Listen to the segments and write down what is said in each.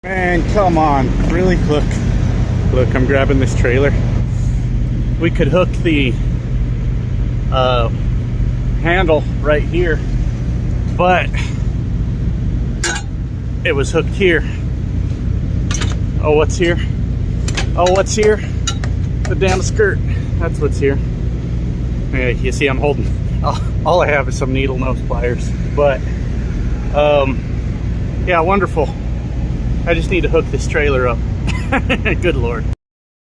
Man, come on, really? Look, I'm grabbing this trailer. We could hook the handle right here, but it was hooked here. Oh, what's here? Oh, what's here? The damn skirt. That's what's here. Yeah, you see I'm holding, all I have is some needle nose pliers, but yeah, wonderful. I just need to hook this trailer up. Good Lord.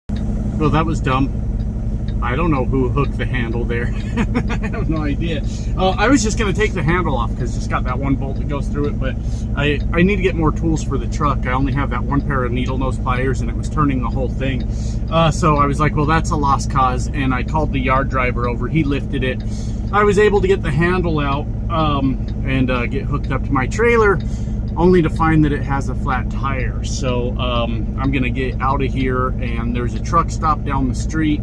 Well, that was dumb. I don't know who hooked the handle there. I have no idea. I was just going to take the handle off because it's got that one bolt that goes through it, but I need to get more tools for the truck. I only have that one pair of needle nose pliers and it was turning the whole thing. So I was like, well, that's a lost cause, and I called the yard driver over. He lifted it. I was able to get the handle out and get hooked up to my trailer, only to find that it has a flat tire. So I'm gonna get out of here, and there's a truck stop down the street.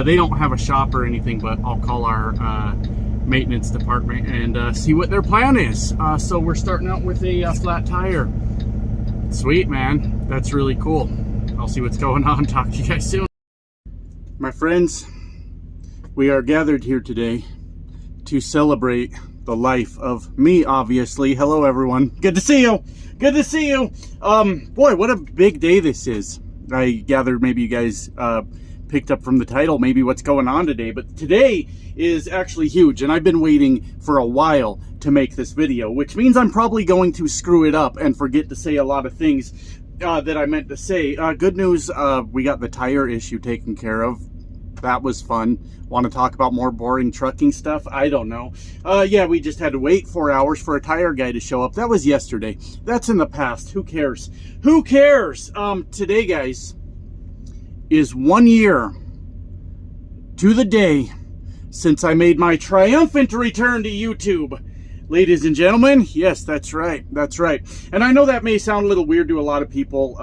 They don't have a shop or anything, but I'll call our maintenance department and see what their plan is. So we're starting out with a flat tire. Sweet, man, that's really cool. I'll see what's going on. Talk to you guys soon. My friends, we are gathered here today to celebrate the life of me, obviously. Hello, everyone. Good to see you. Good to see you. Boy, what a big day this is. I gather maybe you guys picked up from the title maybe what's going on today, but today is actually huge, and I've been waiting for a while to make this video, which means I'm probably going to screw it up and forget to say a lot of things that I meant to say. Good news, we got the tire issue taken care of. That was fun. Want to talk about more boring trucking stuff? I don't know. Yeah, we just had to wait 4 hours for a tire guy to show up. That was yesterday. That's in the past. Who cares? Who cares? Today, guys, is 1 year to the day since I made my triumphant return to YouTube. Ladies and gentlemen, yes, that's right. That's right. And I know that may sound a little weird to a lot of people.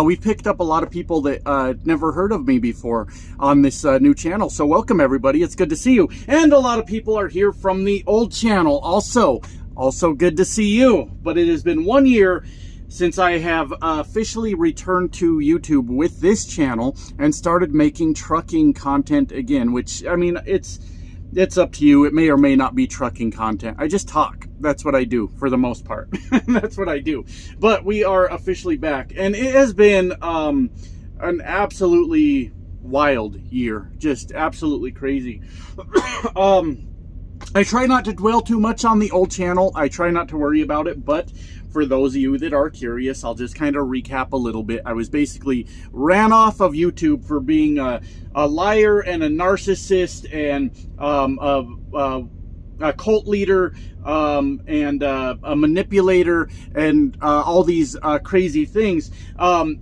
We've picked up a lot of people that never heard of me before on this new channel. So welcome, everybody. It's good to see you. And a lot of people are here from the old channel also. Also good to see you. But it has been 1 year since I have officially returned to YouTube with this channel and started making trucking content again, which, I mean, it's up to you. It may or may not be trucking content. I just talk. That's what I do for the most part. That's what I do. But we are officially back, and it has been an absolutely wild year. Just absolutely crazy. I try not to dwell too much on the old channel. I try not to worry about it, but for those of you that are curious, I'll just kind of recap a little bit. I was basically ran off of YouTube for being a liar and a narcissist and a cult leader and a manipulator and all these crazy things,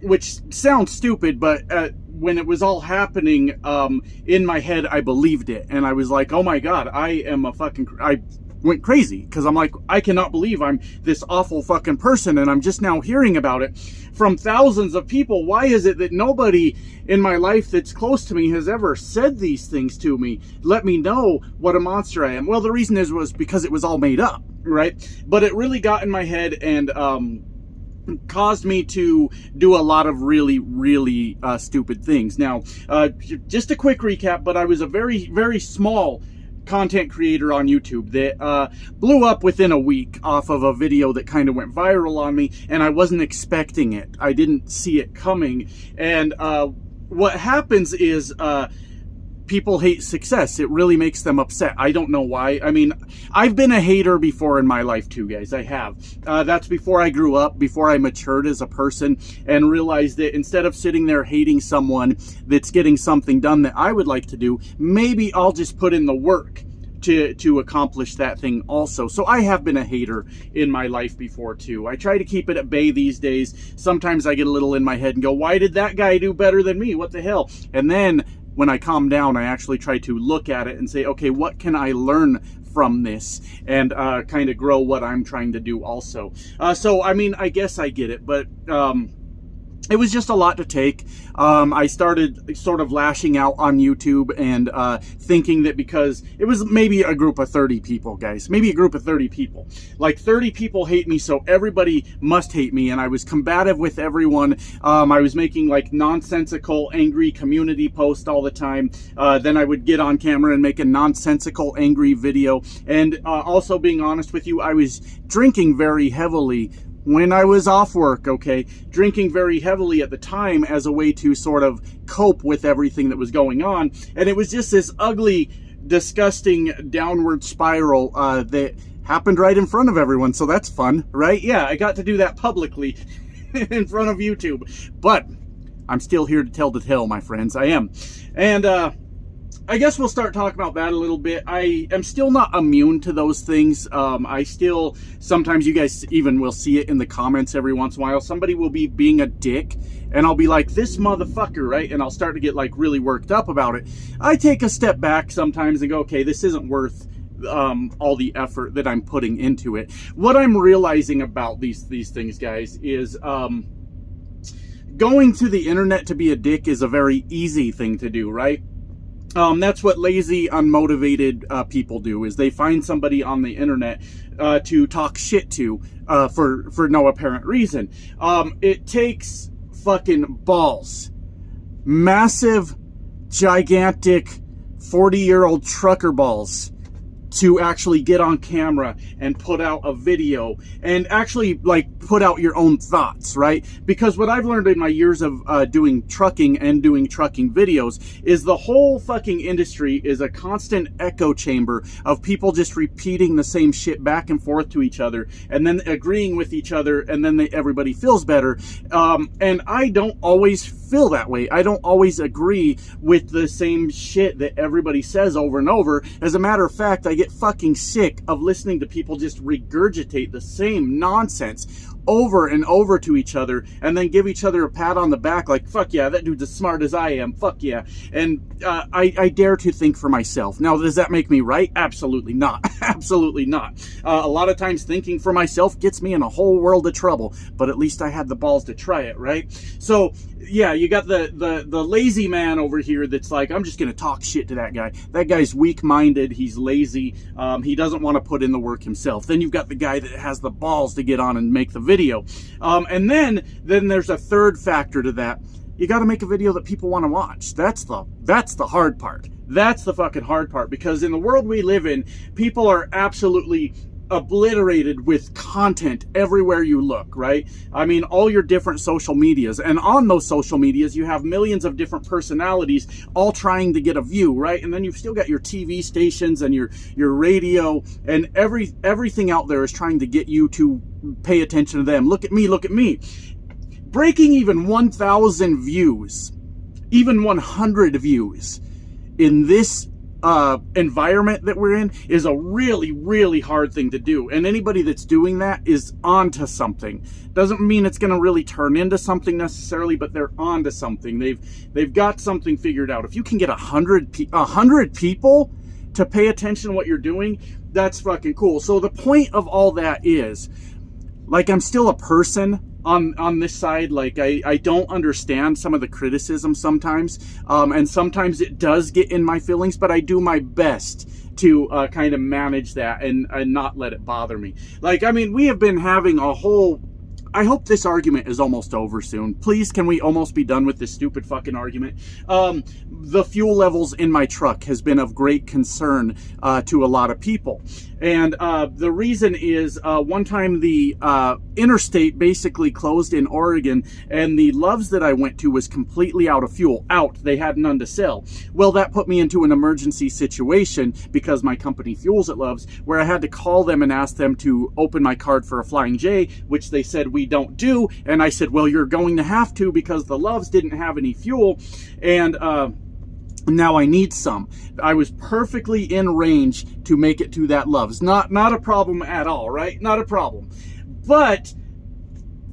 which sounds stupid, but when it was all happening in my head, I believed it. And I was like, oh my God, I went crazy, because I'm like, I cannot believe I'm this awful fucking person, and I'm just now hearing about it from thousands of people. Why is it that nobody in my life that's close to me has ever said these things to me? Let me know what a monster I am. Well, the reason was because it was all made up, right? But it really got in my head and caused me to do a lot of really, really stupid things. Now, just a quick recap, but I was a very, very small content creator on YouTube that blew up within a week off of a video that kind of went viral on me, and I wasn't expecting it. I didn't see it coming. And what happens is people hate success. It really makes them upset. I don't know why. I mean, I've been a hater before in my life too, guys. I have. That's before I grew up, before I matured as a person and realized that instead of sitting there hating someone that's getting something done that I would like to do, maybe I'll just put in the work to accomplish that thing also. So I have been a hater in my life before too. I try to keep it at bay these days. Sometimes I get a little in my head and go, why did that guy do better than me? What the hell? And then when I calm down, I actually try to look at it and say, okay, what can I learn from this, and kind of grow what I'm trying to do also. So, I mean, I guess I get it, but it was just a lot to take. I started sort of lashing out on YouTube and thinking that because it was maybe a group of 30 people, guys, maybe a group of 30 people, like 30 people hate me, so everybody must hate me. And I was combative with everyone. I was making like nonsensical, angry community posts all the time. Then I would get on camera and make a nonsensical, angry video. And also, being honest with you, I was drinking very heavily when I was off work, okay? Drinking very heavily at the time as a way to sort of cope with everything that was going on. And it was just this ugly, disgusting downward spiral that happened right in front of everyone. So that's fun, right? Yeah, I got to do that publicly in front of YouTube. But I'm still here to tell the tale, my friends. I am. And I guess we'll start talking about that a little bit. I am still not immune to those things. I still, sometimes you guys even will see it in the comments every once in a while. Somebody will be being a dick and I'll be like, this motherfucker, right? And I'll start to get like really worked up about it. I take a step back sometimes and go, okay, this isn't worth all the effort that I'm putting into it. What I'm realizing about these things, guys, is going to the internet to be a dick is a very easy thing to do, right? That's what lazy, unmotivated people do, is they find somebody on the internet to talk shit to for no apparent reason. It takes fucking balls. Massive, gigantic, 40-year-old trucker balls to actually get on camera and put out a video and actually like put out your own thoughts, right? Because what I've learned in my years of doing trucking and doing trucking videos is the whole fucking industry is a constant echo chamber of people just repeating the same shit back and forth to each other and then agreeing with each other, and then everybody feels better. And I don't always feel that way. I don't always agree with the same shit that everybody says over and over. As a matter of fact, I get fucking sick of listening to people just regurgitate the same nonsense over and over to each other and then give each other a pat on the back like, fuck yeah, that dude's as smart as I am, fuck yeah. And I dare to think for myself. Now, does that make me right? Absolutely not. Absolutely not. A lot of times thinking for myself gets me in a whole world of trouble, but at least I had the balls to try it, right? So yeah, you got the lazy man over here that's like, I'm just gonna talk shit to that guy. That guy's weak-minded, he's lazy, he doesn't want to put in the work himself. Then you've got the guy that has the balls to get on and make the video. And then there's a third factor to that. You got to make a video that people want to watch. That's the hard part. That's the fucking hard part, because in the world we live in, people are absolutely obliterated with content everywhere you look, right? I mean, all your different social medias, and on those social medias you have millions of different personalities all trying to get a view, right? And then you've still got your TV stations and your radio, and everything out there is trying to get you to pay attention to them. Look at me, look at me. Breaking even 1,000 views, even 100 views in this environment that we're in is a really, really hard thing to do. And anybody that's doing that is onto something. Doesn't mean it's going to really turn into something necessarily, but they're onto something. They've got something figured out. If you can get 100 people to pay attention to what you're doing, that's fucking cool. So the point of all that is, like, I'm still a person on this side. Like, I don't understand some of the criticism sometimes, and sometimes it does get in my feelings, but I do my best to kind of manage that and not let it bother me. Like, I mean, we have been having a whole, I hope this argument is almost over soon. Please, can we almost be done with this stupid fucking argument? The fuel levels in my truck has been of great concern to a lot of people. And the reason is one time the interstate basically closed in Oregon, and the Loves that I went to was completely out of fuel. They had none to sell. Well, that put me into an emergency situation because my company fuels at Loves, where I had to call them and ask them to open my card for a Flying J, which they said we don't do. And I said, well, you're going to have to, because the Loves didn't have any fuel. And now I need some. I was perfectly in range to make it to that Loves. Not a problem at all, right? Not a problem. But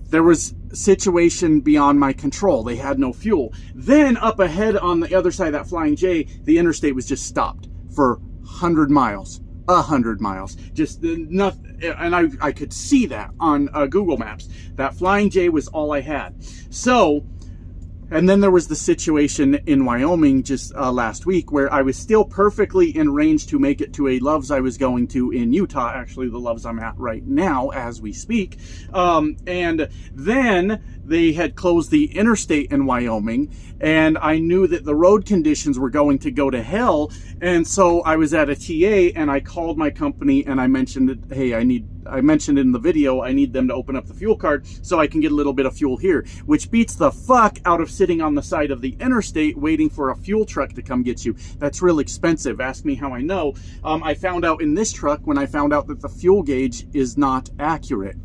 there was a situation beyond my control. They had no fuel. Then up ahead on the other side of that Flying J, the interstate was just stopped for 100 miles. 100 miles. Just nothing. And I could see that on Google Maps. That Flying J was all I had. So, and then there was the situation in Wyoming just last week where I was still perfectly in range to make it to a Love's I was going to in Utah, actually the Love's I'm at right now as we speak. And then they had closed the interstate in Wyoming, and I knew that the road conditions were going to go to hell. And so I was at a TA and I called my company and I mentioned it, hey, I mentioned in the video, I need them to open up the fuel card so I can get a little bit of fuel here, which beats the fuck out of sitting on the side of the interstate waiting for a fuel truck to come get you. That's real expensive. Ask me how I know. I found out in this truck when I found out that the fuel gauge is not accurate.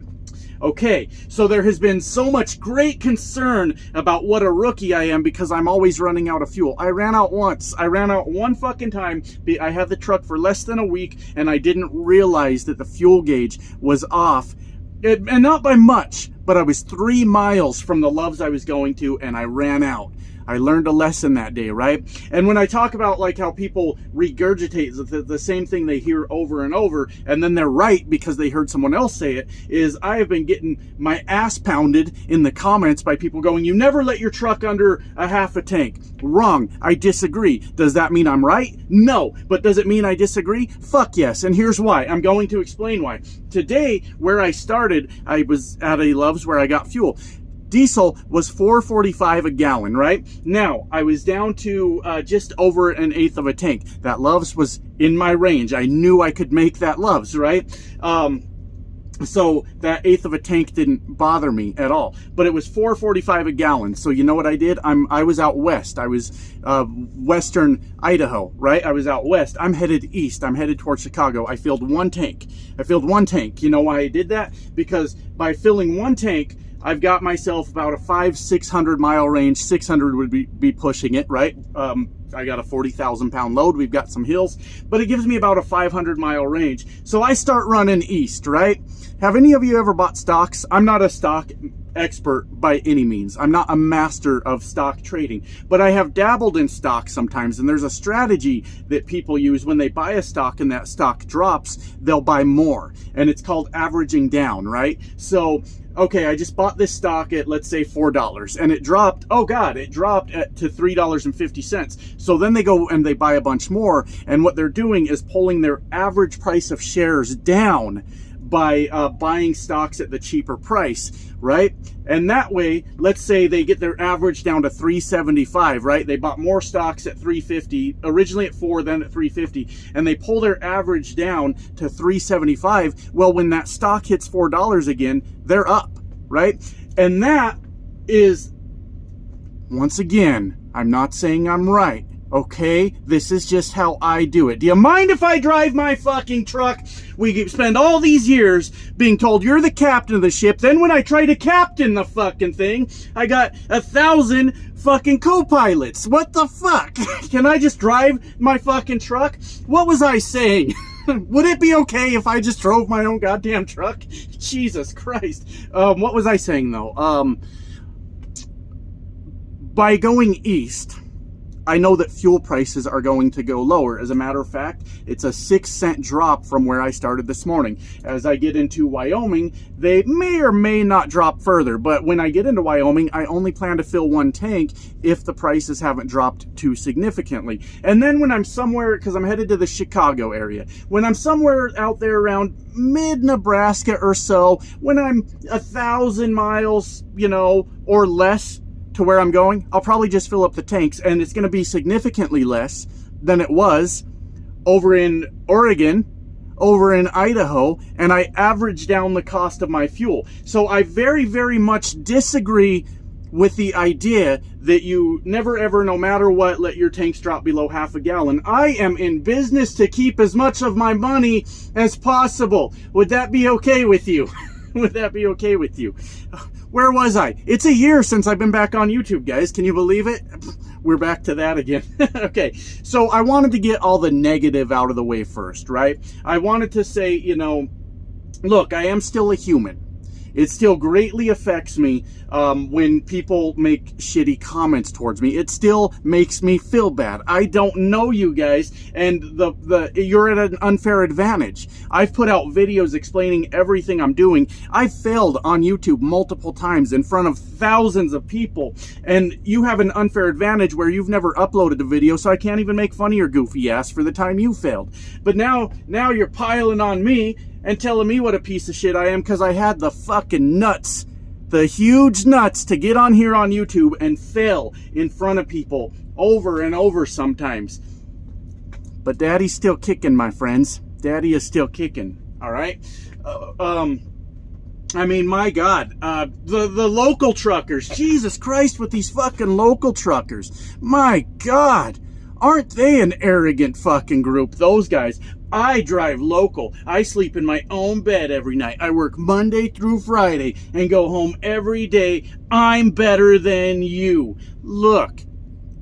Okay, so there has been so much great concern about what a rookie I am because I'm always running out of fuel. I ran out once. I ran out one fucking time. I had the truck for less than a week and I didn't realize that the fuel gauge was off. And not by much, but I was 3 miles from the Love's I was going to and I ran out. I learned a lesson that day, right? And when I talk about like how people regurgitate the same thing they hear over and over, and then they're right because they heard someone else say it, is I have been getting my ass pounded in the comments by people going, you never let your truck under a half a tank. Wrong. I disagree. Does that mean I'm right? No. But does it mean I disagree? Fuck yes. And here's why. I'm going to explain why. Today, where I started, I was at a Love's where I got fuel. Diesel was $4.45 a gallon, right? Now, I was down to just over 1/8 of a tank. That Love's was in my range. I knew I could make that Love's, right? So that 1/8 of a tank didn't bother me at all. But it was $4.45 a gallon. So you know what I did? I was out west. I was western Idaho, right? I was out west. I'm headed east. I'm headed towards Chicago. I filled one tank. You know why I did that? Because by filling one tank, I've got myself about a 500-600 mile range. 600 would be pushing it, right? I got a 40,000 pound load. We've got some hills, but it gives me about a 500 mile range. So I start running east, right? Have any of you ever bought stocks? I'm not a stock expert by any means. I'm not a master of stock trading, but I have dabbled in stocks sometimes. And there's a strategy that people use when they buy a stock and that stock drops, they'll buy more. And it's called averaging down, right? So okay, I just bought this stock at, let's say, $4, and it dropped, oh God, it dropped to $3.50. So then they go and they buy a bunch more, and what they're doing is pulling their average price of shares down by buying stocks at the cheaper price, right? And that way, let's say they get their average down to 375, right? They bought more stocks at 350, originally at 4, then at 350, and they pull their average down to 375. Well, when that stock hits $4 again, they're up, right? And that is, once again, I'm not saying I'm right. Okay, this is just how I do it. Do you mind if I drive my fucking truck? We spend all these years being told you're the captain of the ship. Then when I try to captain the fucking thing, I got 1,000 fucking co-pilots. What the fuck? Can I just drive my fucking truck? What was I saying? Would it be okay if I just drove my own goddamn truck? Jesus Christ. What was I saying though? By going east, I know that fuel prices are going to go lower. As a matter of fact, it's a 6-cent drop from where I started this morning. As I get into Wyoming, they may or may not drop further. But when I get into Wyoming, I only plan to fill one tank if the prices haven't dropped too significantly. And then when I'm somewhere, because I'm headed to the Chicago area, when I'm somewhere out there around mid-Nebraska or so, when I'm 1,000 miles, you know, or less to where I'm going, I'll probably just fill up the tanks, and it's going to be significantly less than it was over in Oregon, over in Idaho, and I average down the cost of my fuel. So I very, very much disagree with the idea that you never ever, no matter what, let your tanks drop below half a gallon. I am in business to keep as much of my money as possible. Would that be okay with you? Would that be okay with you? Where was I? It's a year since I've been back on YouTube, guys. Can you believe it? We're back to that again. Okay, so I wanted to get all the negative out of the way first, right? I wanted to say, you know, look, I am still a human. It still greatly affects me when people make shitty comments towards me. It still makes me feel bad. I don't know you guys, and you're at an unfair advantage. I've put out videos explaining everything I'm doing. I've failed on YouTube multiple times in front of thousands of people, and you have an unfair advantage where you've never uploaded a video, so I can't even make fun of your goofy ass for the time you failed. But now you're piling on me and telling me what a piece of shit I am because I had the fucking nuts, the huge nuts, to get on here on YouTube and fail in front of people over and over sometimes. But Daddy's still kicking, my friends. Daddy is still kicking. All right. I mean, my God, the local truckers, Jesus Christ, with these fucking local truckers. My God, aren't they an arrogant fucking group, those guys? I drive local. I sleep in my own bed every night. I work Monday through Friday and go home every day. I'm better than you. Look,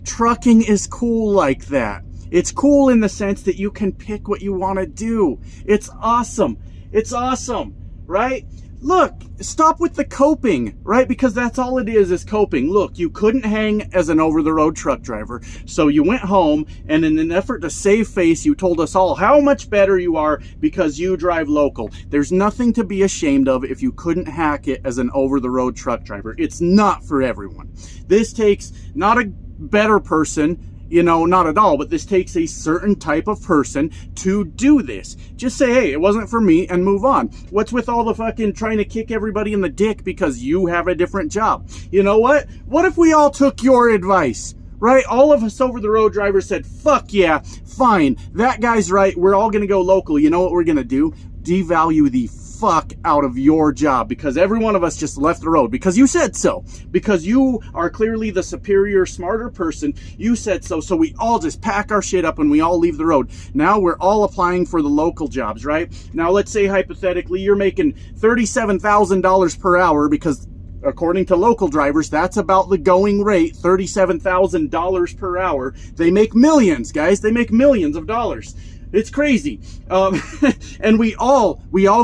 trucking is cool like that. It's cool in the sense that you can pick what you want to do. It's awesome. It's awesome, right? Look, stop with the coping, right? Because that's all it is coping. Look, you couldn't hang as an over-the-road truck driver, so you went home, and in an effort to save face, you told us all how much better you are because you drive local. There's nothing to be ashamed of if you couldn't hack it as an over-the-road truck driver. It's not for everyone. This takes not a better person, you know, not at all, but this takes a certain type of person to do this. Just say, hey, it wasn't for me, and move on. What's with all the fucking trying to kick everybody in the dick because you have a different job? You know what? What if we all took your advice? Right? All of us over the road drivers said, fuck yeah, fine, that guy's right, we're all gonna go local. You know what we're gonna do? Devalue the fuck out of your job because every one of us just left the road because you said so, because you are clearly the superior, smarter person. You said so, so we all just pack our shit up and we all leave the road. Now we're all applying for the local jobs, right? Now let's say hypothetically you're making $37,000 per hour because according to local drivers, that's about the going rate, $37,000 per hour. They make millions, guys. They make millions of dollars. It's crazy. And we all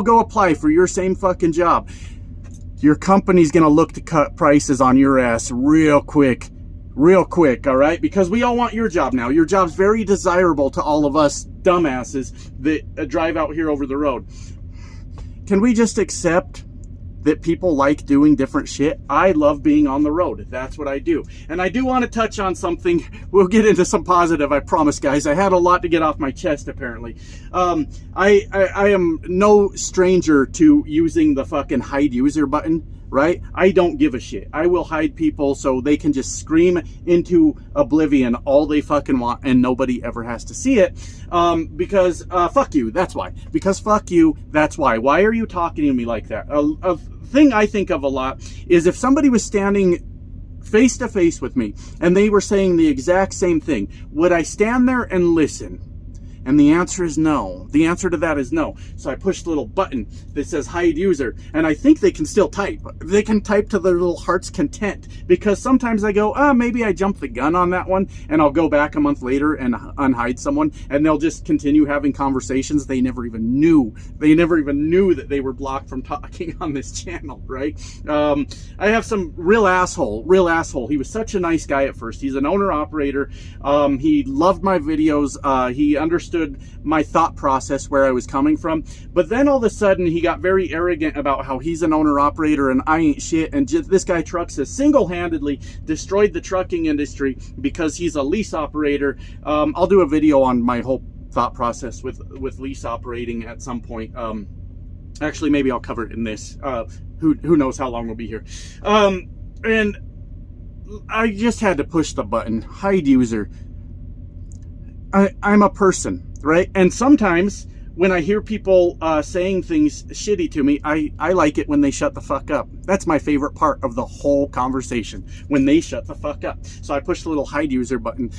go apply for your same fucking job. Your company's gonna look to cut prices on your ass real quick, all right? Because we all want your job now. Your job's very desirable to all of us dumbasses that drive out here over the road. Can we just accept that people like doing different shit? I love being on the road. That's what I do. And I do want to touch on something. We'll get into some positive, I promise, guys. I had a lot to get off my chest, apparently. I am no stranger to using the fucking hide user button, right? I don't give a shit. I will hide people so they can just scream into oblivion all they fucking want and nobody ever has to see it. Because fuck you, that's why. Because fuck you, that's why. Why are you talking to me like that? A thing I think of a lot is if somebody was standing face to face with me and they were saying the exact same thing, would I stand there and listen? And the answer is no. The answer to that is no. So I push the little button that says hide user, and I think they can still type. They can type to their little heart's content, because sometimes I go, maybe I jumped the gun on that one, and I'll go back a month later and unhide someone, and they'll just continue having conversations they never even knew. They never even knew that they were blocked from talking on this channel, right? I have some real asshole. He was such a nice guy at first. He's an owner-operator. He loved my videos. He understood my thought process, where I was coming from, but then all of a sudden he got very arrogant about how he's an owner-operator and I ain't shit, and this guy Trucks has single-handedly destroyed the trucking industry because he's a lease operator. I'll do a video on my whole thought process with lease operating at some point. Actually, maybe I'll cover it in this. Who knows how long we'll be here. And I just had to push the button, hide user. I'm a person, right? And sometimes when I hear people saying things shitty to me, I like it when they shut the fuck up. That's my favorite part of the whole conversation, when they shut the fuck up. So I push the little hide user button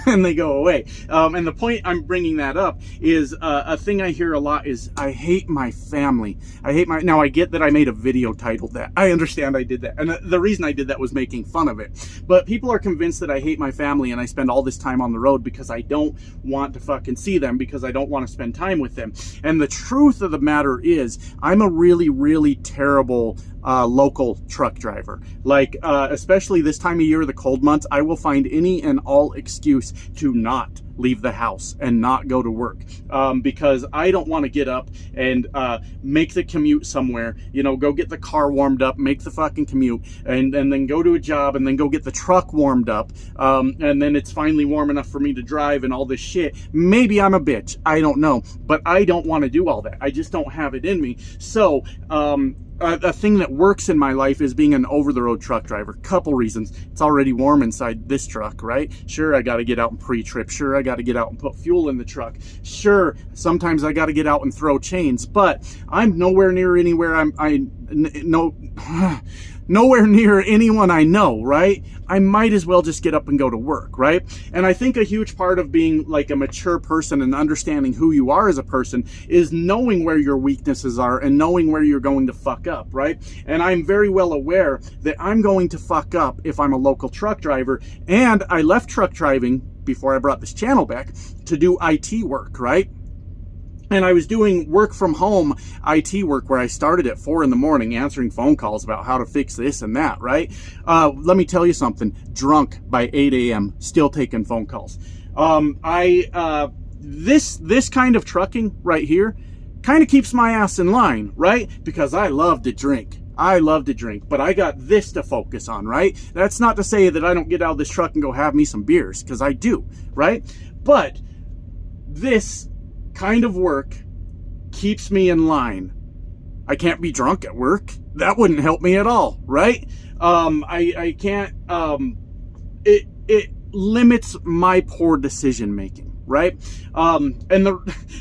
and they go away. And the point I'm bringing that up is a thing I hear a lot is, I hate my family. Now I get that I made a video titled that. I understand I did that. And the reason I did that was making fun of it. But people are convinced that I hate my family and I spend all this time on the road because I don't want to fucking see them, because I don't want to spend time with them. And the truth of the matter is, I'm a really, really terrible local truck driver. Like, especially this time of year, the cold months, I will find any and all excuse to not leave the house and not go to work, because I don't want to get up and make the commute somewhere, you know, go get the car warmed up, make the fucking commute, and then go to a job, and then go get the truck warmed up, and then it's finally warm enough for me to drive and all this shit. Maybe I'm a bitch, I don't know, but I don't want to do all that. I just don't have it in me. So a thing that works in my life is being an over-the-road truck driver. Couple reasons. It's already warm inside this truck, right? Sure, I got to get out and pre-trip. Sure, I got to get out and put fuel in the truck. Sure, sometimes I got to get out and throw chains. But I'm nowhere near anywhere nowhere near anyone I know, right? I might as well just get up and go to work, right? And I think a huge part of being like a mature person and understanding who you are as a person is knowing where your weaknesses are and knowing where you're going to fuck up, right? And I'm very well aware that I'm going to fuck up if I'm a local truck driver. And I left truck driving before I brought this channel back to do IT work, right? And I was doing work from home IT work where I started at 4 in the morning answering phone calls about how to fix this and that, right? Let me tell you something. Drunk by 8 a.m. Still taking phone calls. This kind of trucking right here kind of keeps my ass in line, right? Because I love to drink. I love to drink, but I got this to focus on, right? That's not to say that I don't get out of this truck and go have me some beers, because I do, right? But this kind of work keeps me in line. I can't be drunk at work. That wouldn't help me at all, right? I can't, it limits my poor decision making, right?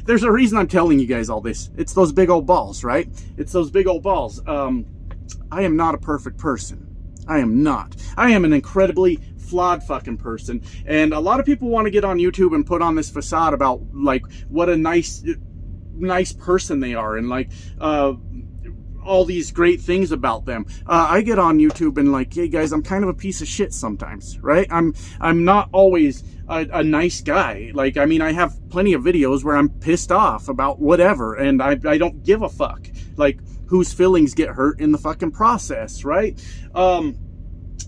There's a reason I'm telling you guys all this. It's those big old balls, right? It's those big old balls. I am not a perfect person. I am not. I am an incredibly flawed fucking person, and a lot of people want to get on YouTube and put on this facade about like what a nice person they are, and like all these great things about them. I get on YouTube and like, hey guys, I'm kind of a piece of shit sometimes, right? I'm not always a nice guy. Like, I mean, I have plenty of videos where I'm pissed off about whatever, and I don't give a fuck, like, whose feelings get hurt in the fucking process, right?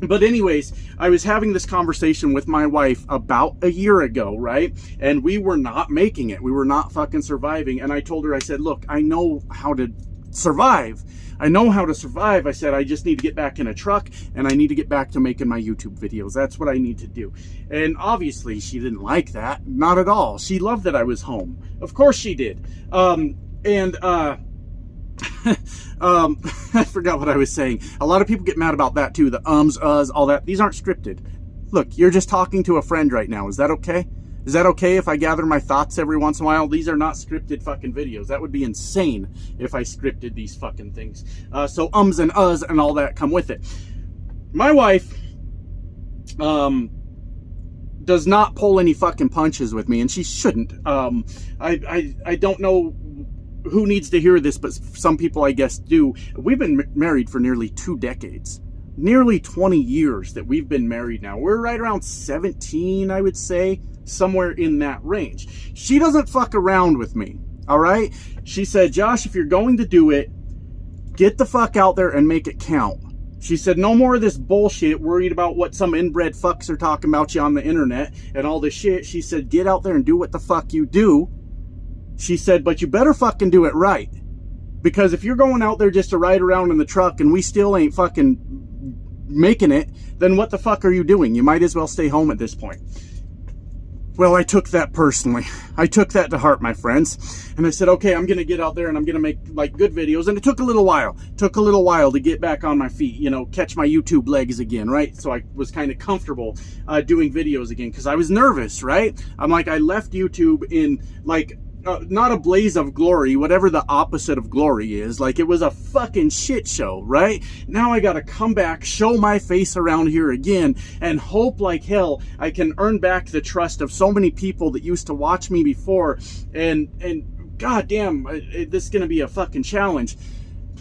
But anyways, I was having this conversation with my wife about a year ago, right? And we were not making it. We were not fucking surviving. And I told her, I said, look, I know how to survive. I know how to survive. I said, I just need to get back in a truck, and I need to get back to making my YouTube videos. That's what I need to do. And obviously she didn't like that. Not at all. She loved that I was home. Of course she did. I forgot what I was saying. A lot of people get mad about that too. The ums, uhs, all that. These aren't scripted. Look, you're just talking to a friend right now. Is that okay? Is that okay if I gather my thoughts every once in a while? These are not scripted fucking videos. That would be insane if I scripted these fucking things. So ums and uhs and all that come with it. My wife does not pull any fucking punches with me, and she shouldn't. I don't know who needs to hear this, but some people I guess do. We've been married for nearly 2 decades. Nearly 20 years that we've been married now. We're right around 17, I would say, somewhere in that range. She doesn't fuck around with me, all right? She said, Josh, if you're going to do it, get the fuck out there and make it count. She said, no more of this bullshit, worried about what some inbred fucks are talking about you on the internet and all this shit. She said, get out there and do what the fuck you do. She said, but you better fucking do it right. Because if you're going out there just to ride around in the truck and we still ain't fucking making it, then what the fuck are you doing? You might as well stay home at this point. Well, I took that personally. I took that to heart, my friends. And I said, okay, I'm going to get out there and I'm going to make like good videos. And it took a little while. It took a little while to get back on my feet, you know, catch my YouTube legs again, right? So I was kind of comfortable doing videos again because I was nervous, right? I'm like, I left YouTube in like, not a blaze of glory, whatever the opposite of glory is. Like, it was a fucking shit show, right? Now I gotta come back, show my face around here again, and hope like hell I can earn back the trust of so many people that used to watch me before. And goddamn, this is gonna be a fucking challenge.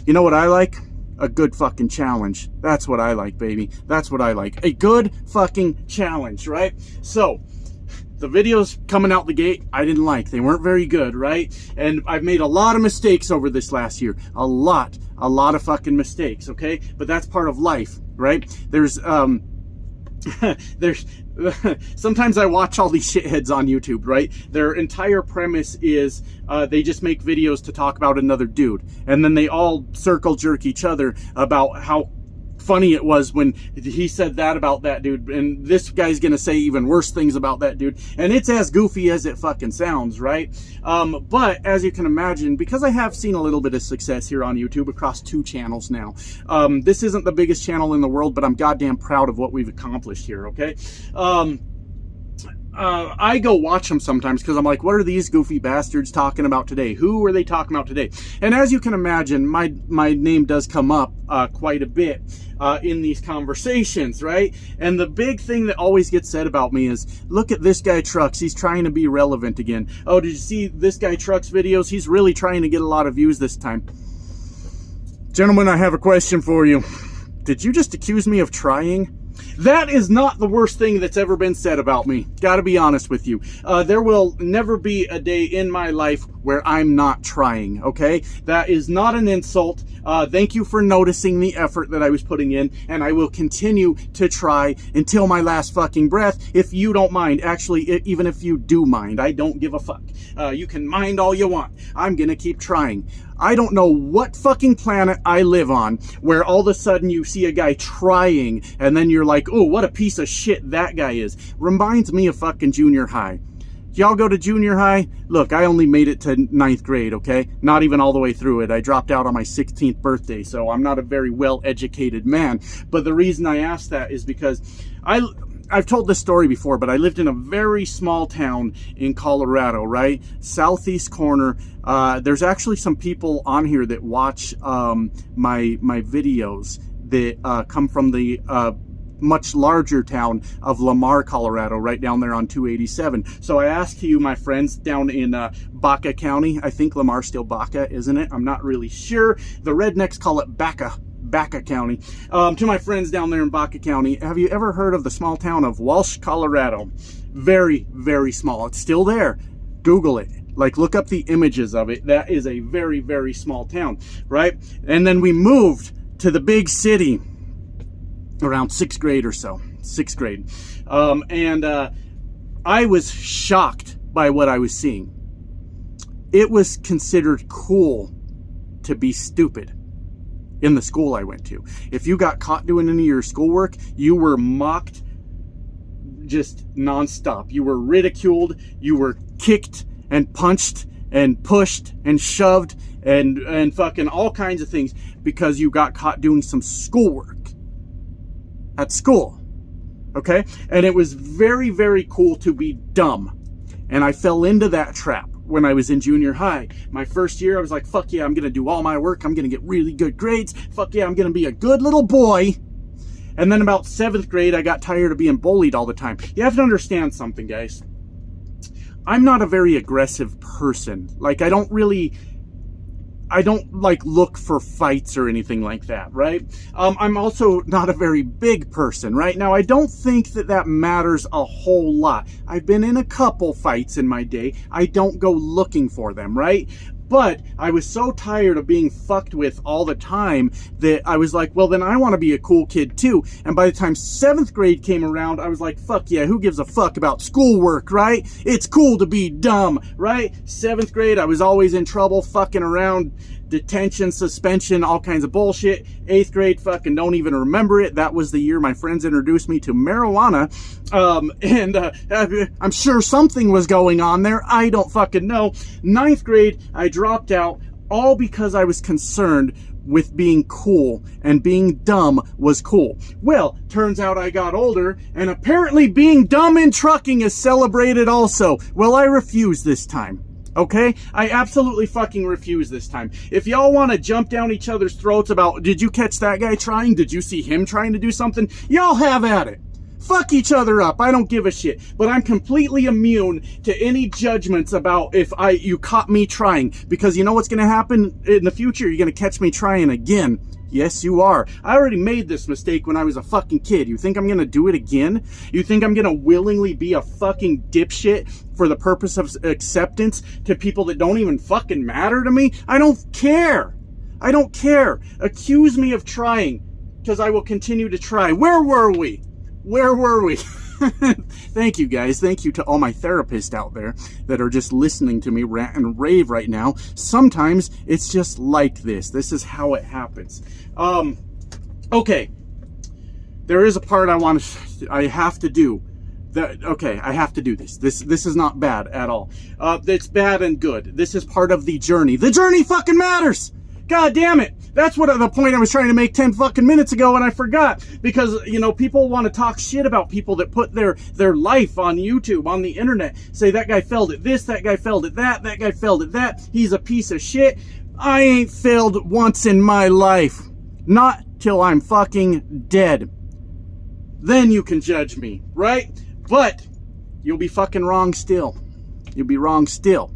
You know what I like? A good fucking challenge. That's what I like, baby. That's what I like. A good fucking challenge, right? So The videos coming out the gate, I didn't like. They weren't very good, right? And I've made a lot of mistakes over this last year. A lot of fucking mistakes, okay? But that's part of life, right? There's sometimes I watch all these shitheads on YouTube, right? Their entire premise is they just make videos to talk about another dude, and then they all circle jerk each other about how funny it was when he said that about that dude, and this guy's gonna say even worse things about that dude, and it's as goofy as it fucking sounds, right? But as you can imagine, because I have seen a little bit of success here on YouTube across 2 channels now, this isn't the biggest channel in the world, but I'm goddamn proud of what we've accomplished here, okay? I go watch them sometimes because I'm like, what are these goofy bastards talking about today? Who are they talking about today? And as you can imagine, my name does come up quite a bit in these conversations, right? And the big thing that always gets said about me is, look at this guy Trucks, he's trying to be relevant again. Oh, did you see this guy Trucks videos? He's really trying to get a lot of views this time. Gentlemen, I have a question for you. Did you just accuse me of trying? That is not the worst thing that's ever been said about me. Gotta be honest with you. There will never be a day in my life where I'm not trying, okay? That is not an insult. Thank you for noticing the effort that I was putting in, and I will continue to try until my last fucking breath, if you don't mind. Actually, even if you do mind, I don't give a fuck. You can mind all you want. I'm gonna keep trying. I don't know what fucking planet I live on where all of a sudden you see a guy trying and then you're like, oh, what a piece of shit that guy is. Reminds me of fucking junior high. Y'all go to junior high? Look, I only made it to 9th grade, okay? Not even all the way through it. I dropped out on my 16th birthday, so I'm not a very well-educated man. But the reason I asked that is because I've told this story before, but I lived in a very small town in Colorado, right? Southeast corner. There's actually some people on here that watch my videos that come from the much larger town of Lamar, Colorado, right down there on 287. So I asked you, my friends down in Baca County. I think Lamar's still Baca, isn't it? I'm not really sure. The rednecks call it Baca County. To my friends down there in Baca County, have you ever heard of the small town of Walsh, Colorado? Very, very small. It's still there. Google it. Like, look up the images of it. That is a very, very small town, right? And then we moved to the big city around 6th grade or so. 6th grade. I was shocked by what I was seeing. It was considered cool to be stupid in the school I went to. If you got caught doing any of your schoolwork, you were mocked just nonstop. You were ridiculed. You were kicked and punched and pushed and shoved and fucking all kinds of things because you got caught doing some schoolwork at school. Okay? And it was very, very cool to be dumb. And I fell into that trap when I was in junior high. My first year, I was like, fuck yeah, I'm going to do all my work. I'm going to get really good grades. Fuck yeah, I'm going to be a good little boy. And then about 7th grade, I got tired of being bullied all the time. You have to understand something, guys. I'm not a very aggressive person. Like, I don't like look for fights or anything like that, right? I'm also not a very big person, right? Now, I don't think that matters a whole lot. I've been in a couple fights in my day. I don't go looking for them, right? But I was so tired of being fucked with all the time that I was like, well, then I want to be a cool kid too. And by the time 7th grade came around, I was like, fuck yeah, who gives a fuck about schoolwork, right? It's cool to be dumb, right? 7th grade, I was always in trouble, fucking around, detention, suspension, all kinds of bullshit. 8th grade, fucking don't even remember it. That was the year my friends introduced me to marijuana. I'm sure something was going on there. I don't fucking know. 9th grade, I dropped out, all because I was concerned with being cool, and being dumb was cool. Well, turns out I got older, and apparently being dumb in trucking is celebrated also. Well, I refuse this time. Okay? I absolutely fucking refuse this time. If y'all want to jump down each other's throats about, did you catch that guy trying? Did you see him trying to do something? Y'all have at it. fuck each other up. I don't give a shit. But I'm completely immune to any judgments about if you caught me trying. Because you know what's going to happen in the future? You're going to catch me trying again. Yes, you are. I already made this mistake when I was a fucking kid. You think I'm going to do it again? You think I'm going to willingly be a fucking dipshit for the purpose of acceptance to people that don't even fucking matter to me? I don't care. I don't care. Accuse me of trying, because I will continue to try. Where were we? Where were we? Thank you, guys. Thank you to all my therapists out there that are just listening to me rant and rave right now. Sometimes it's just like this. This is how it happens. Okay. There is a part I have to do. Okay, I have to do this. This is not bad at all. It's bad and good. This is part of the journey. The journey fucking matters! God damn it. That's what the point I was trying to make 10 fucking minutes ago, and I forgot. Because, you know, people want to talk shit about people that put their life on YouTube, on the internet. Say, that guy failed at this, that guy failed at that, that guy failed at that. He's a piece of shit. I ain't failed once in my life. Not till I'm fucking dead. Then you can judge me, right? But you'll be fucking wrong still. You'll be wrong still.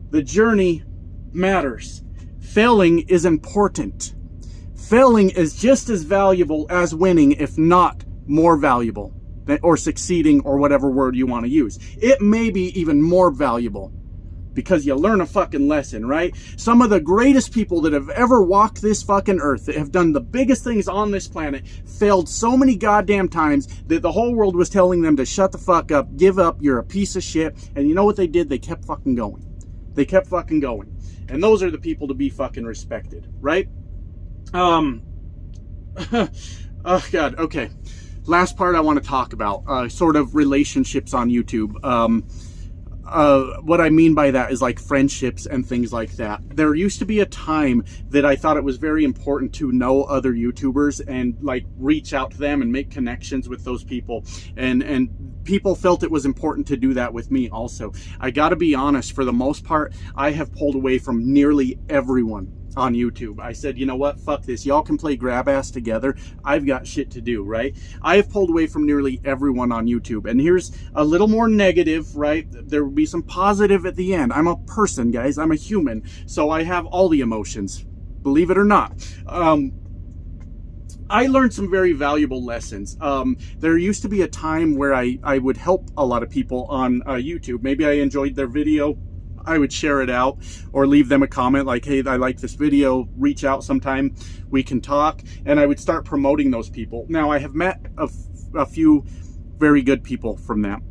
The journey matters. Failing is important. Failing is just as valuable as winning, if not more valuable, or succeeding, or whatever word you want to use. It may be even more valuable because you learn a fucking lesson, right? Some of the greatest people that have ever walked this fucking earth, that have done the biggest things on this planet, failed so many goddamn times that the whole world was telling them to shut the fuck up, give up, you're a piece of shit. And you know what they did? They kept fucking going. They kept fucking going. And those are the people to be fucking respected, right? Oh God, okay. Last part I want to talk about, sort of relationships on YouTube. What I mean by that is like friendships and things like that. There used to be a time that I thought it was very important to know other YouTubers and like reach out to them and make connections with those people. And people felt it was important to do that with me also. I gotta be honest, for the most part, I have pulled away from nearly everyone on YouTube. I said, you know what, fuck this. Y'all can play grab ass together. I've got shit to do, right? I have pulled away from nearly everyone on YouTube. And here's a little more negative, right? There will be some positive at the end. I'm a person, guys. I'm a human. So I have all the emotions, believe it or not. I learned some very valuable lessons. There used to be a time where I would help a lot of people on YouTube. Maybe I enjoyed their video, I would share it out, or leave them a comment like, hey, I like this video, reach out sometime, we can talk. And I would start promoting those people. Now, I have met a few very good people from that.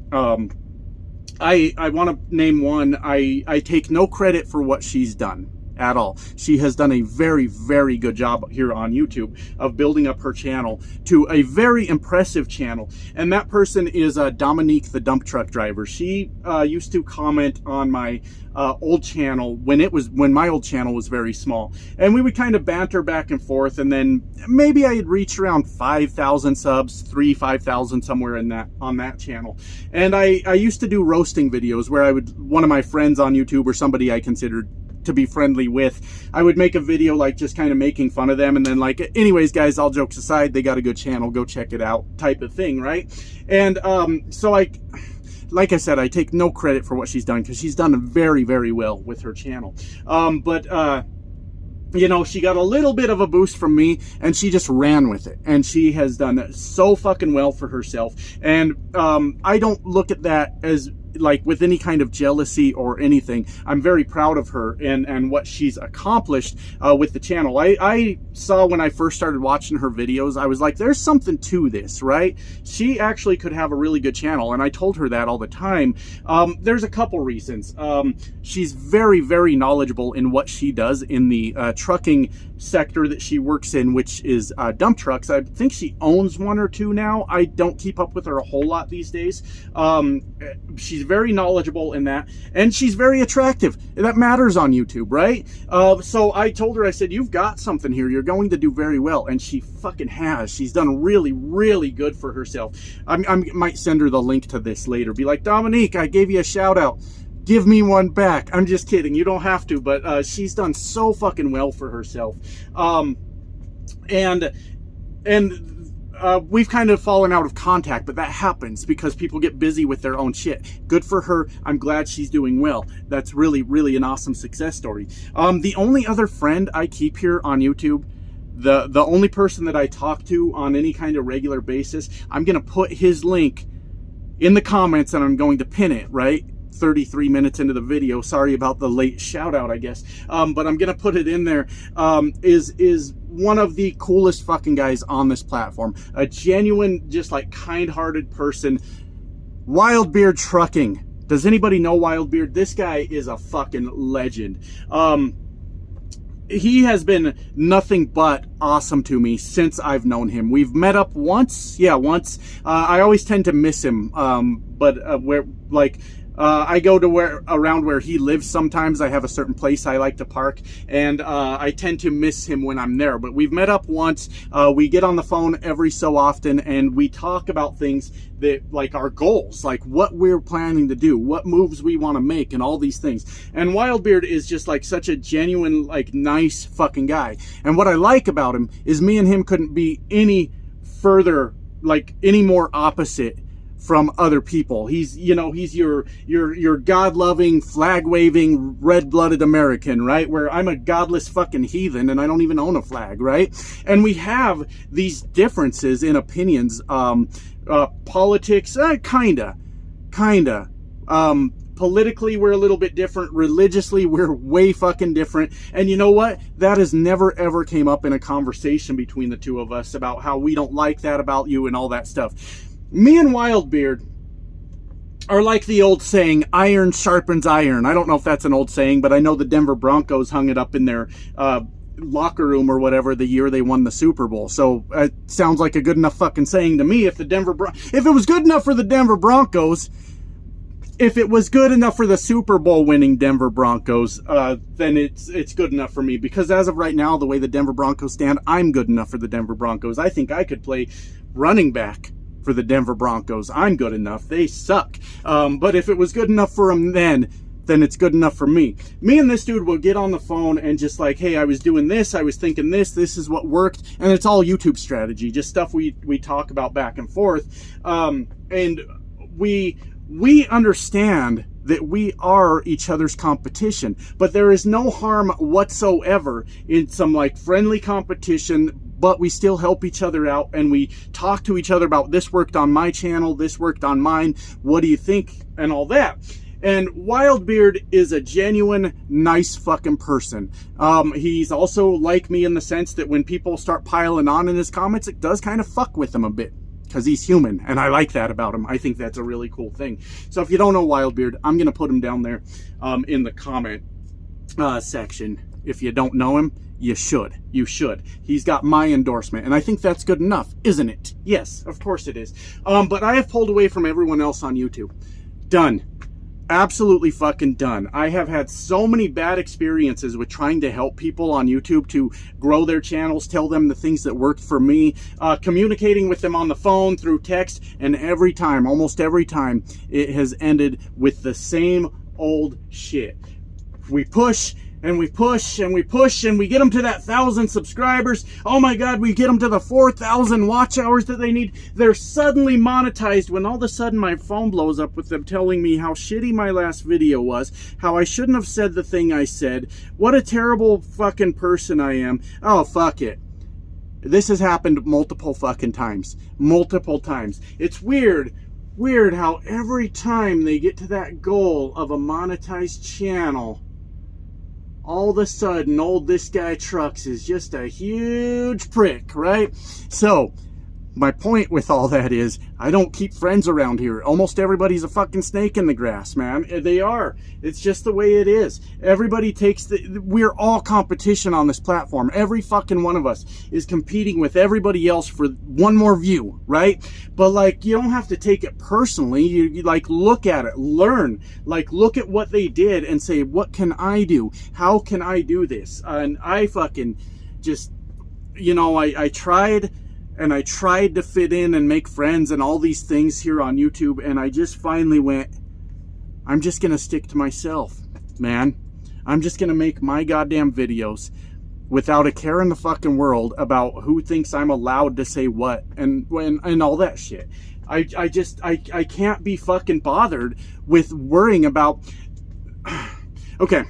I want to name one. I take no credit for what she's done at all. She has done a very, very good job here on YouTube of building up her channel to a very impressive channel. And that person is Dominique, the dump truck driver. She used to comment on my old channel when my old channel was very small, and we would kind of banter back and forth, and then maybe I had reached around 5,000 subs, 5,000 somewhere in that, on that channel. And I used to do roasting videos where one of my friends on YouTube, or somebody I considered to be friendly with, I would make a video like just kind of making fun of them, and then like, anyways guys, all jokes aside, they got a good channel, go check it out, type of thing, right? And so like I said, I take no credit for what she's done, because she's done very, very well with her channel. You know, she got a little bit of a boost from me, and she just ran with it. And she has done so fucking well for herself. And I don't look at that as like with any kind of jealousy or anything. I'm very proud of her and what she's accomplished with the channel. I saw when I first started watching her videos, I was like, there's something to this, right? She actually could have a really good channel, and I told her that all the time. There's a couple reasons. She's very, very knowledgeable in what she does in the trucking sector that she works in, which is dump trucks. I think she owns one or two now. I don't keep up with her a whole lot these days. She's very knowledgeable in that, and she's very attractive. That matters on YouTube, right? So I told her, I said, you've got something here. You're going to do very well. And she fucking has. She's done really, really good for herself. I might send her the link to this later. Be like, Dominique, I gave you a shout out. Give me one back. I'm just kidding. You don't have to, but she's done so fucking well for herself. And we've kind of fallen out of contact, but that happens because people get busy with their own shit. Good for her. I'm glad she's doing well. That's really, really an awesome success story. The only other friend I keep here on YouTube, the only person that I talk to on any kind of regular basis, I'm going to put his link in the comments and I'm going to pin it, right? 33 minutes into the video. Sorry about the late shout out, I guess. But I'm going to put it in there. Is one of the coolest fucking guys on this platform. A genuine, just like kind-hearted person. Wildbeard Trucking. Does anybody know Wildbeard? This guy is a fucking legend. He has been nothing but awesome to me since I've known him. We've met up once. Yeah, once. I always tend to miss him. I go to around where he lives sometimes. I have a certain place I like to park, and I tend to miss him when I'm there. But we've met up once. We get on the phone every so often, and we talk about things that, like, our goals, like what we're planning to do, what moves we want to make, and all these things. And Wildbeard is just like such a genuine, like, nice fucking guy. And what I like about him is me and him couldn't be any further, like, any more opposite from other people. He's, you know, he's your God-loving, flag-waving, red-blooded American, right? Where I'm a godless fucking heathen and I don't even own a flag, right? And we have these differences in opinions. Politics, kinda. Politically, we're a little bit different. Religiously, we're way fucking different. And you know what? That has never, ever came up in a conversation between the two of us about how we don't like that about you and all that stuff. Me and Wildbeard are like the old saying, iron sharpens iron. I don't know if that's an old saying, but I know the Denver Broncos hung it up in their locker room or whatever the year they won the Super Bowl. So it sounds like a good enough fucking saying to me. If it was good enough for the Denver Broncos, if it was good enough for the Super Bowl winning Denver Broncos, then it's good enough for me. Because as of right now, the way the Denver Broncos stand, I'm good enough for the Denver Broncos. I think I could play running back for the Denver Broncos. I'm good enough. They suck. But if it was good enough for them then it's good enough for me. Me and this dude will get on the phone and just like, hey, I was doing this, I was thinking this is what worked. And it's all YouTube strategy, just stuff we talk about back and forth. And we understand that we are each other's competition, but there is no harm whatsoever in some like friendly competition, but we still help each other out and we talk to each other about this worked on my channel, this worked on mine, what do you think, and all that. And Wildbeard is a genuine, nice fucking person. He's also like me in the sense that when people start piling on in his comments, it does kind of fuck with him a bit. Because he's human, and I like that about him. I think that's a really cool thing. So if you don't know Wildbeard, I'm going to put him down there in the comment section. If you don't know him, you should. You should. He's got my endorsement, and I think that's good enough, isn't it? Yes, of course it is. But I have pulled away from everyone else on YouTube. Done. Absolutely fucking done. I have had so many bad experiences with trying to help people on YouTube to grow their channels, tell them the things that worked for me, communicating with them on the phone, through text, and every time, almost every time, it has ended with the same old shit. We push and we push and we push and we get them to that 1,000 subscribers. Oh my God, we get them to the 4,000 watch hours that they need. They're suddenly monetized when all of a sudden my phone blows up with them telling me how shitty my last video was, how I shouldn't have said the thing I said, what a terrible fucking person I am. Oh, fuck it. This has happened multiple fucking times. Multiple times. It's weird how every time they get to that goal of a monetized channel, all of a sudden, old This Guy Trucks is just a huge prick, right? So, my point with all that is, I don't keep friends around here. Almost everybody's a fucking snake in the grass, man. They are. It's just the way it is. Everybody takes we're all competition on this platform. Every fucking one of us is competing with everybody else for one more view, right? But like, you don't have to take it personally. You like, look at it, learn, like, look at what they did and say, what can I do? How can I do this? And I fucking just, you know, I tried. And I tried to fit in and make friends and all these things here on YouTube. And I just finally went, I'm just going to stick to myself, man. I'm just going to make my goddamn videos. without a care in the fucking world about who thinks I'm allowed to say what and all that shit. I can't be fucking bothered with worrying about, okay,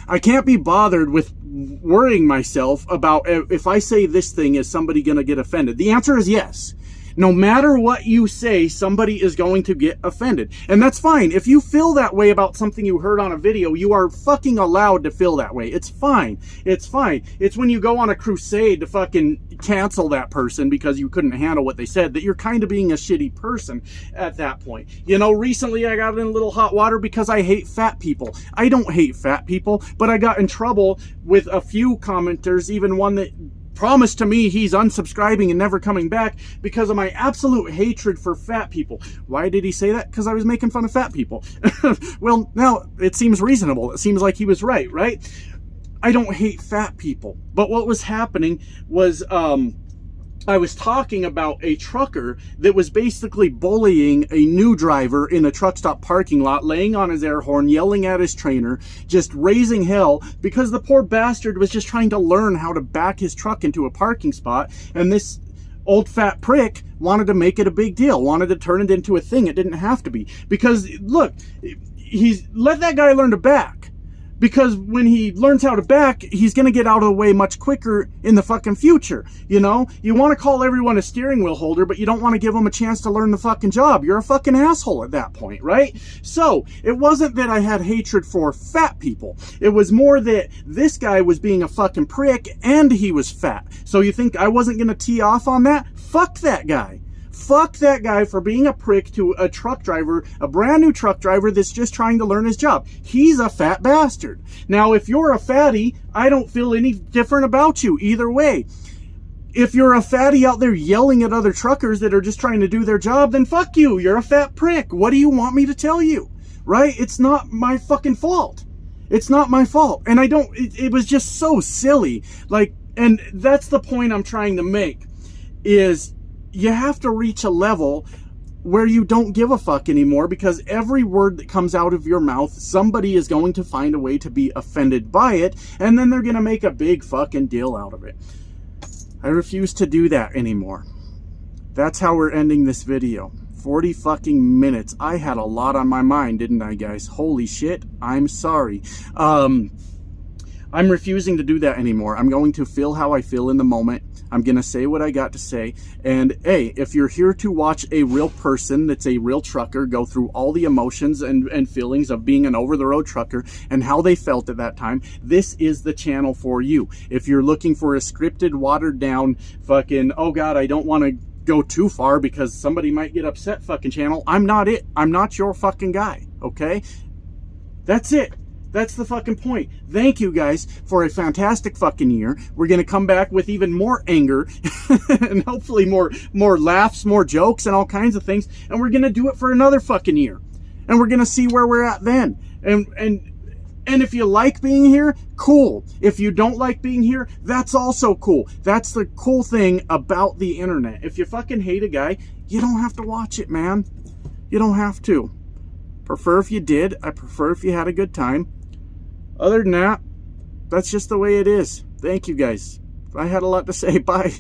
I can't be bothered with worrying myself about if I say this thing, is somebody going to get offended? The answer is yes. No matter what you say, somebody is going to get offended. And that's fine. If you feel that way about something you heard on a video, you are fucking allowed to feel that way. It's fine. It's fine. It's when you go on a crusade to fucking cancel that person because you couldn't handle what they said that you're kind of being a shitty person at that point. You know, recently I got in a little hot water because I hate fat people. I don't hate fat people, but I got in trouble with a few commenters, even one that promised to me he's unsubscribing and never coming back because of my absolute hatred for fat people. Why did he say that? Because I was making fun of fat people. Well, now it seems reasonable. It seems like he was right? I don't hate fat people. But what was happening was I was talking about a trucker that was basically bullying a new driver in a truck stop parking lot, laying on his air horn, yelling at his trainer, just raising hell because the poor bastard was just trying to learn how to back his truck into a parking spot. And this old fat prick wanted to make it a big deal, wanted to turn it into a thing it didn't have to be. Because look, he's let that guy learn to back. Because when he learns how to back, he's going to get out of the way much quicker in the fucking future. You know, you want to call everyone a steering wheel holder, but you don't want to give them a chance to learn the fucking job. You're a fucking asshole at that point, right? So it wasn't that I had hatred for fat people. It was more that this guy was being a fucking prick and he was fat. So you think I wasn't going to tee off on that? Fuck that guy. Fuck that guy for being a prick to a truck driver, a brand new truck driver that's just trying to learn his job. He's a fat bastard. Now, if you're a fatty, I don't feel any different about you either way. If you're a fatty out there yelling at other truckers that are just trying to do their job, then fuck you. You're a fat prick. What do you want me to tell you? Right? It's not my fucking fault. It's not my fault. And it was just so silly. Like, and that's the point I'm trying to make is, you have to reach a level where you don't give a fuck anymore, because every word that comes out of your mouth, somebody is going to find a way to be offended by it, and then they're going to make a big fucking deal out of it. I refuse to do that anymore. That's how we're ending this video. 40 fucking minutes. I had a lot on my mind, didn't I, guys? Holy shit. I'm sorry. I'm refusing to do that anymore. I'm going to feel how I feel in the moment. I'm going to say what I got to say. And hey, if you're here to watch a real person that's a real trucker go through all the emotions and feelings of being an over-the-road trucker and how they felt at that time, this is the channel for you. If you're looking for a scripted, watered-down fucking, oh God, I don't want to go too far because somebody might get upset fucking channel, I'm not it. I'm not your fucking guy, okay? That's it. That's the fucking point. Thank you guys for a fantastic fucking year. We're going to come back with even more anger and hopefully more laughs, more jokes and all kinds of things. And we're going to do it for another fucking year. And we're going to see where we're at then. And if you like being here, cool. If you don't like being here, that's also cool. That's the cool thing about the internet. If you fucking hate a guy, you don't have to watch it, man. You don't have to. Prefer if you did. I prefer if you had a good time. Other than that, that's just the way it is. Thank you guys. I had a lot to say. Bye.